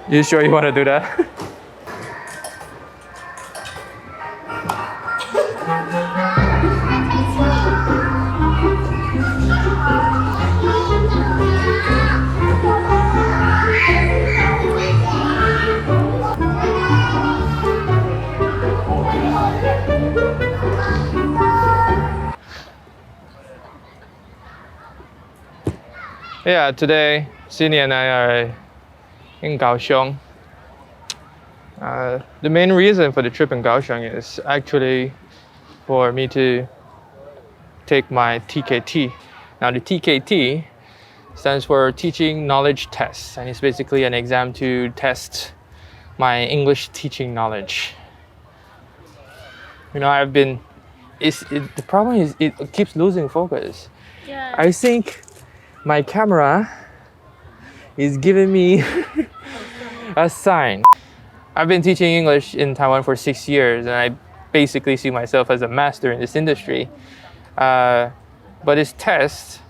You sure you want to do that? Yeah, today Cindy and I are in Kaohsiung. The main reason for the trip in Kaohsiung is actually for me to take my TKT. Now the TKT stands for Teaching Knowledge Test, and it's basically an exam to test my English teaching knowledge. You know, the problem is it keeps losing focus. Yeah. I think my camera is giving me a sign. I've been teaching English in Taiwan for 6 years, and I basically see myself as a master in this industry. But this test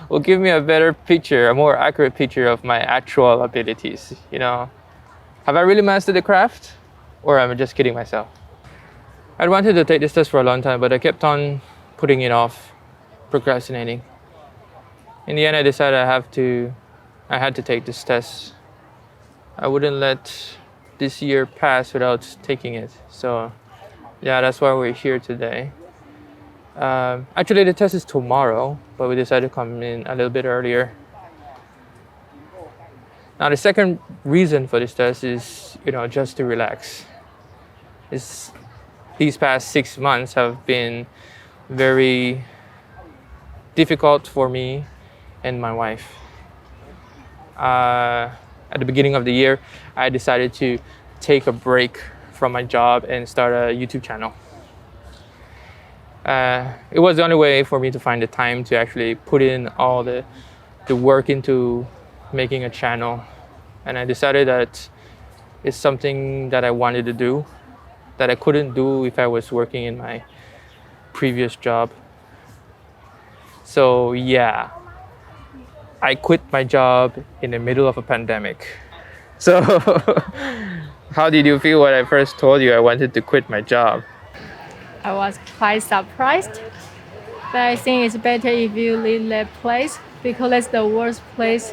will give me a better picture, a more accurate picture of my actual abilities. You know, have I really mastered the craft, or am I just kidding myself? I wanted to take this test for a long time, but I kept on putting it off, procrastinating. In the end, I decided I had to take this test. I wouldn't let this year pass without taking it. So, yeah, that's why we're here today. Actually, the test is tomorrow, but we decided to come in a little bit earlier. Now, the second reason for this test is, just to relax. These past 6 months have been very difficult for me and my wife. At the beginning of the year, I decided to take a break from my job and start a YouTube channel. It was the only way for me to find the time to actually put in all the work into making a channel. And I decided that it's something that I wanted to do, that I couldn't do if I was working in my previous job. So yeah, I quit my job in the middle of a pandemic. So how did you feel when I first told you I wanted to quit my job? I was quite surprised, but I think it's better if you leave that place because that's the worst place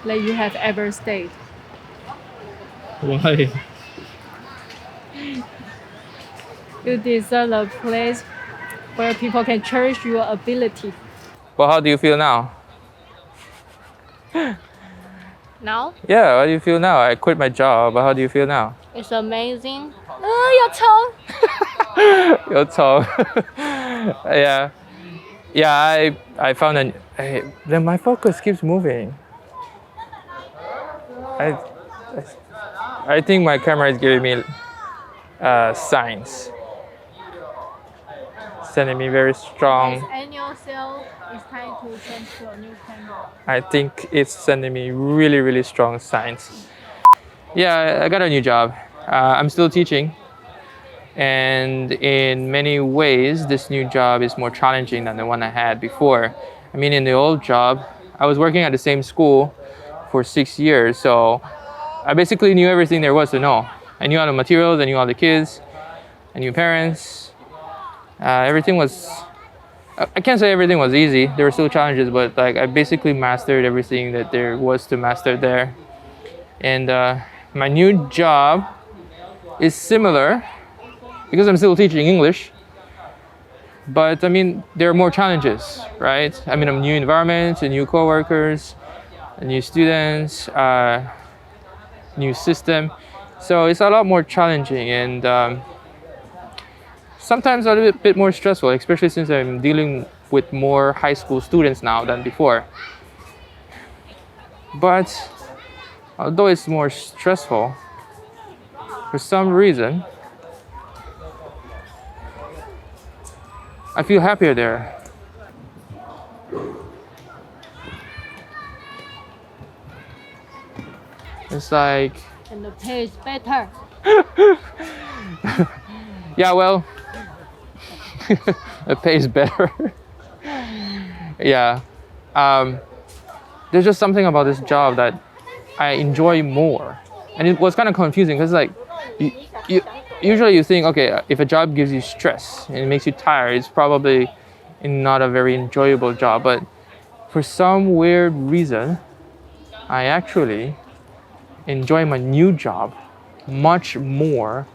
that you have ever stayed. Why? You deserve a place where people can cherish your ability. Well, how do you feel now? Now, Yeah, how do you feel now? I quit my job, but how do you feel now? it's amazing. Your tongue. Your toe. Yeah. Yeah, I found then my focus keeps moving. I think my camera is giving me signs. Sending me very strong. Annual sale, it's time to change to a new camera. I think it's sending me really, really strong signs. Yeah, I got a new job. I'm still teaching. And in many ways, this new job is more challenging than the one I had before. I mean, in the old job, I was working at the same school for 6 years. So I basically knew everything there was to know. I knew all the materials, I knew all the kids, I knew parents. Everything was, I can't say everything was easy. There were still challenges, but I basically mastered everything that there was to master there. And my new job is similar because I'm still teaching English. But I mean, there are more challenges, right? I mean, a new environment, new coworkers, new students, new system. So it's a lot more challenging and sometimes a little bit more stressful, especially since I'm dealing with more high school students now than before. But although it's more stressful, for some reason, I feel happier there. It's like... And the pay is better. Yeah, well, it pays better. Yeah. Um, there's just something about this job that I enjoy more. And it was kind of confusing because like you usually you think, okay, if a job gives you stress and it makes you tired, it's probably not a very enjoyable job. But for some weird reason, I actually enjoy my new job much more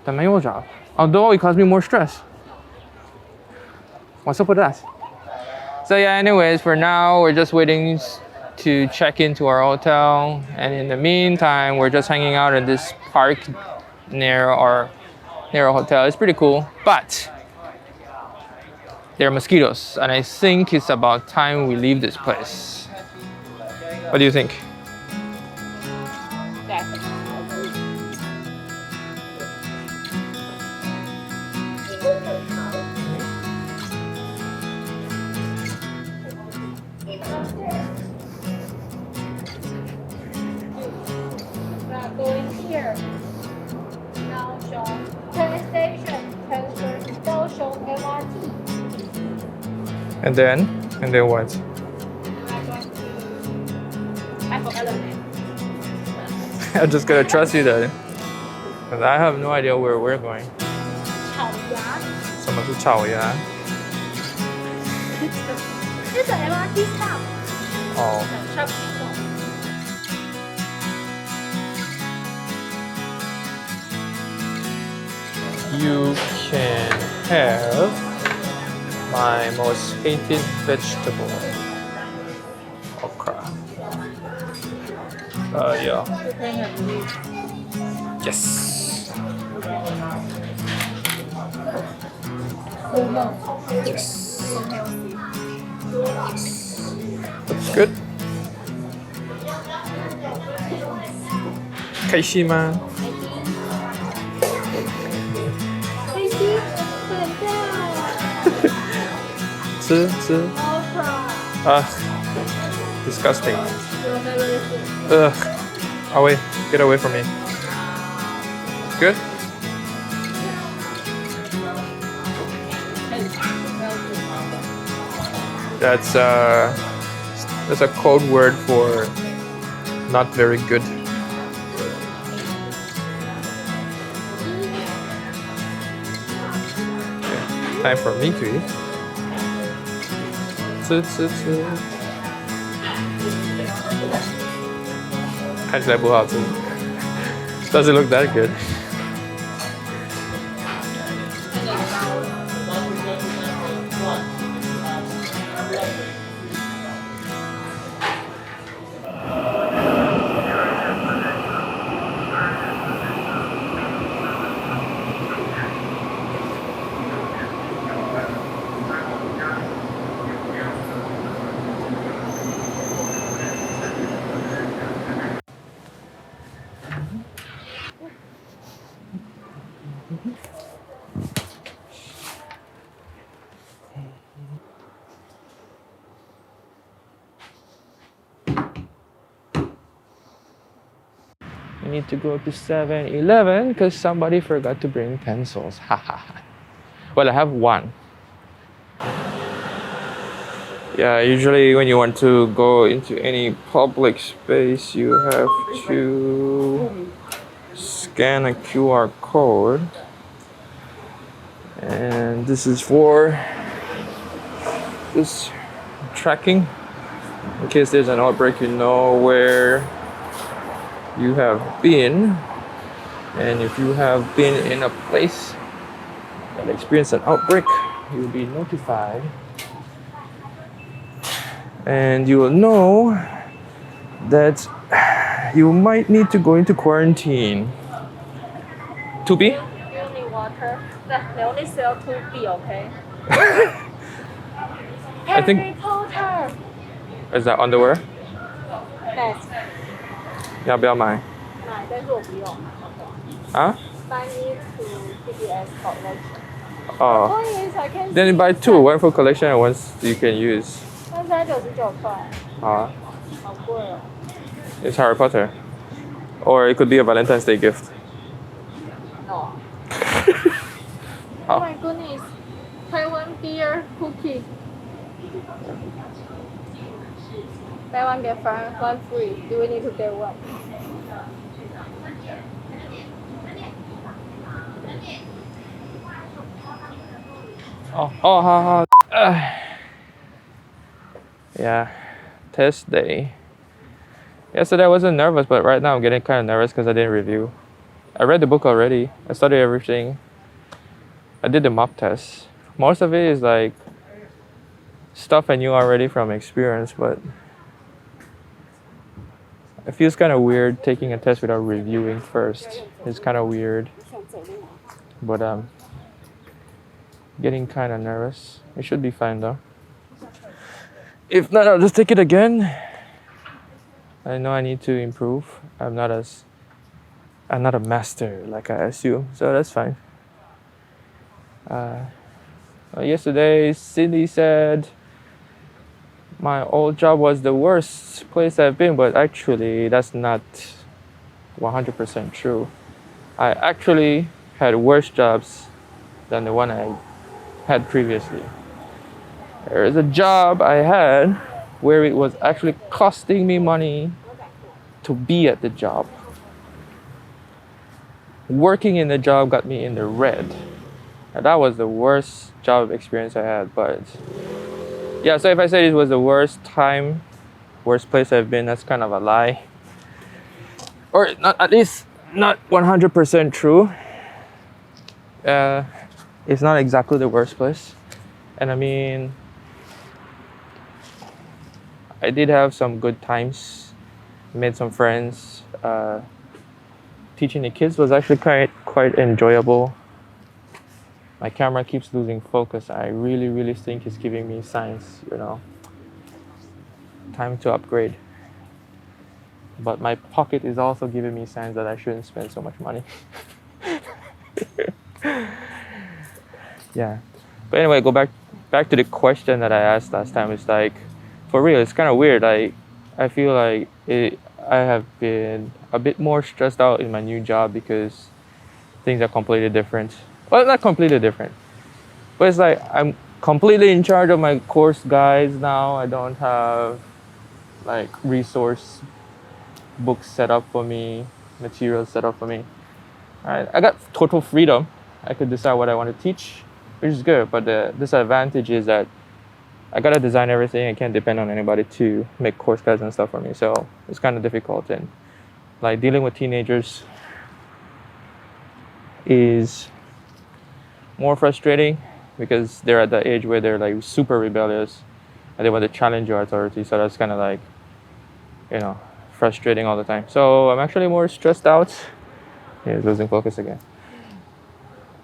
than my old job. Although it caused me more stress. What's up with that? So yeah, anyways, for now we're just waiting to check into our hotel, and in the meantime, we're just hanging out in this park near our hotel. It's pretty cool, but there are mosquitoes, and I think it's about time we leave this place. What do you think? Going here. Kaohsiung train station transfer to Kaohsiung MRT. And then what? I forgot the name. I'm just gonna trust you then, because I have no idea where we're going. 草芽。什么是草芽？ This is an MRT stop. 哦。 Shopping mall. You can have my most hated vegetable. Okra. Yeah. Yes. Yes. Looks good. 开心吗？吃。Disgusting. Ugh. Away. Get away from me. Good? That's a code word for not very good. Okay. Time for me to eat. 吃。看起来不好吃。Doesn't look that good. We need to go to 7-Eleven because somebody forgot to bring pencils. Well, I have one. Yeah, usually when you want to go into any public space, you have to scan a QR code. And this is for this tracking. In case there's an outbreak, you know where you have been. And if you have been in a place that experienced an outbreak, you'll be notified. And you will know that you might need to go into quarantine. 2B? You need water. They only sell 2B, okay? I think- Harry Potter. Is that underwear? Yes. 要不要买？买，但是我不用。啊？ Buy me to TBS collection. Oh. Point is I can. Then you buy two, one for collection and one you can use. 但才99块，好啊。好贵哦。 It's Harry Potter. Or it could be a Valentine's Day gift. No. Oh. Oh my goodness. Taiwan beer cookie. Buy one get one free. Do we need to get one? Yeah, test day. Yesterday I wasn't nervous, but right now I'm getting kind of nervous because I didn't review. I read the book already. I studied everything. I did the mock test. Most of it is like stuff I knew already from experience, but it feels kind of weird taking a test without reviewing first. It's kind of weird, but getting kind of nervous. It should be fine though. If not, I'll just take it again. I know I need to improve. I'm not a master like I assume, so that's fine. Yesterday, Cindy said my old job was the worst place I've been, but actually that's not 100% true. I actually had worse jobs than the one I had previously. There is a job I had where it was actually costing me money to be at the job. Working in the job got me in the red. And that was the worst job experience I had. But yeah, so if I say it was the worst place I've been, that's kind of a lie. Or not, at least not 100% true. It's not exactly the worst place. And I mean, I did have some good times, made some friends. Teaching the kids was actually quite enjoyable. My camera keeps losing focus. I really think it's giving me signs, time to upgrade. But my pocket is also giving me signs that I shouldn't spend so much money. Yeah. But anyway, go back to the question that I asked last time. It's like, for real, it's kind of weird. I feel like I have been a bit more stressed out in my new job because things are completely different. Well, not completely different, but it's like I'm completely in charge of my course guides now. I don't have like resource books set up for me, materials set up for me. I got total freedom. I could decide what I want to teach, which is good. But the disadvantage is that I gotta design everything. I can't depend on anybody to make course guides and stuff for me. So it's kind of difficult. And like dealing with teenagers is more frustrating because they're at the age where they're like super rebellious and they want to challenge your authority. So that's kind of like, frustrating all the time. So I'm actually more stressed out. Yeah, losing focus again.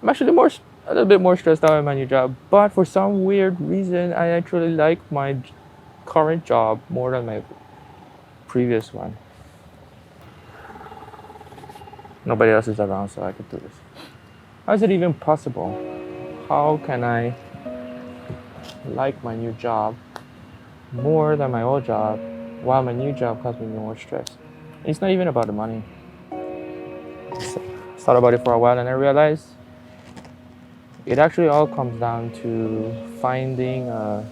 I'm actually a little bit more stressed out in my new job, but for some weird reason, I actually like my current job more than my previous one. Nobody else is around, so I could do this. How is it even possible? How can I like my new job more than my old job while my new job causes me more stress? It's not even about the money. I thought about it for a while and I realized it actually all comes down to finding a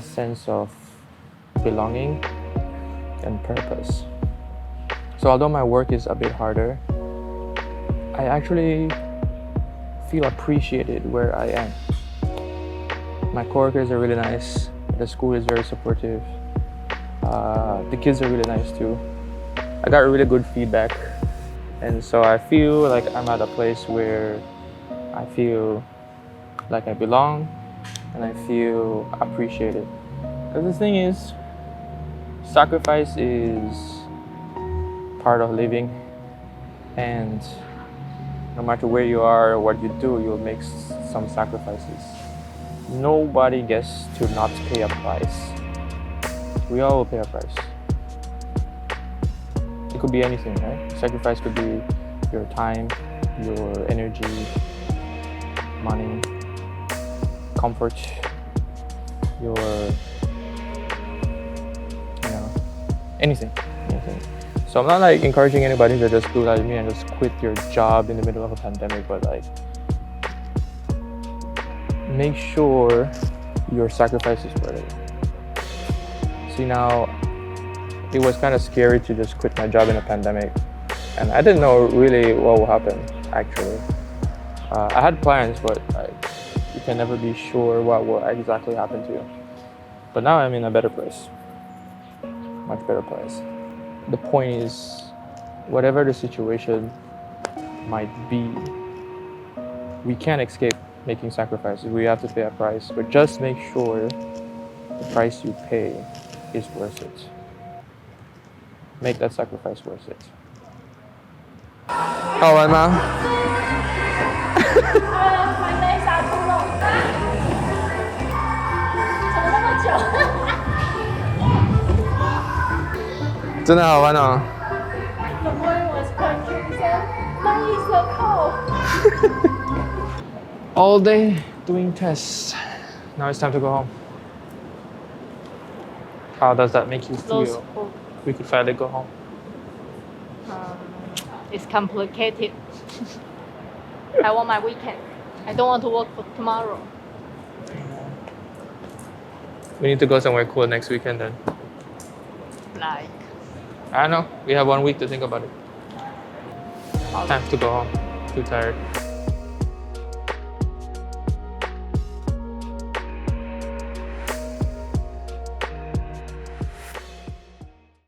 sense of belonging and purpose. So although my work is a bit harder, I actually feel appreciated where I am. My coworkers are really nice. The school is very supportive. The kids are really nice too. I got really good feedback. And so I feel like I'm at a place where I feel like I belong and I feel appreciated. Because the thing is, sacrifice is part of living, and no matter where you are or what you do, you'll make some sacrifices. Nobody gets to not pay a price. We all will pay a price. It could be anything, right? Sacrifice could be your time, your energy, money, comfort, your, anything. So I'm not like encouraging anybody to just do like me and just quit your job in the middle of a pandemic, but like make sure your sacrifice is worth it. See, now it was kind of scary to just quit my job in a pandemic, and I didn't know really what would happen. Actually, I had plans, but you can never be sure what will exactly happen to you. But now I'm in a better place, much better place. The point is, whatever the situation might be, we can't escape making sacrifices. We have to pay a price, but just make sure the price you pay is worth it. Make that sacrifice worth it. 好玩吗？还没杀猪肉，怎么那么久？真的好玩哦。The boy was punching, so mine is so cold. All day doing tests. Now it's time to go home. How does that make you feel? We could finally go home. It's complicated. I want my weekend. I don't want to work for tomorrow. We need to go somewhere cool next weekend then. Like, I don't know. We have 1 week to think about it. Time to go home. Too tired.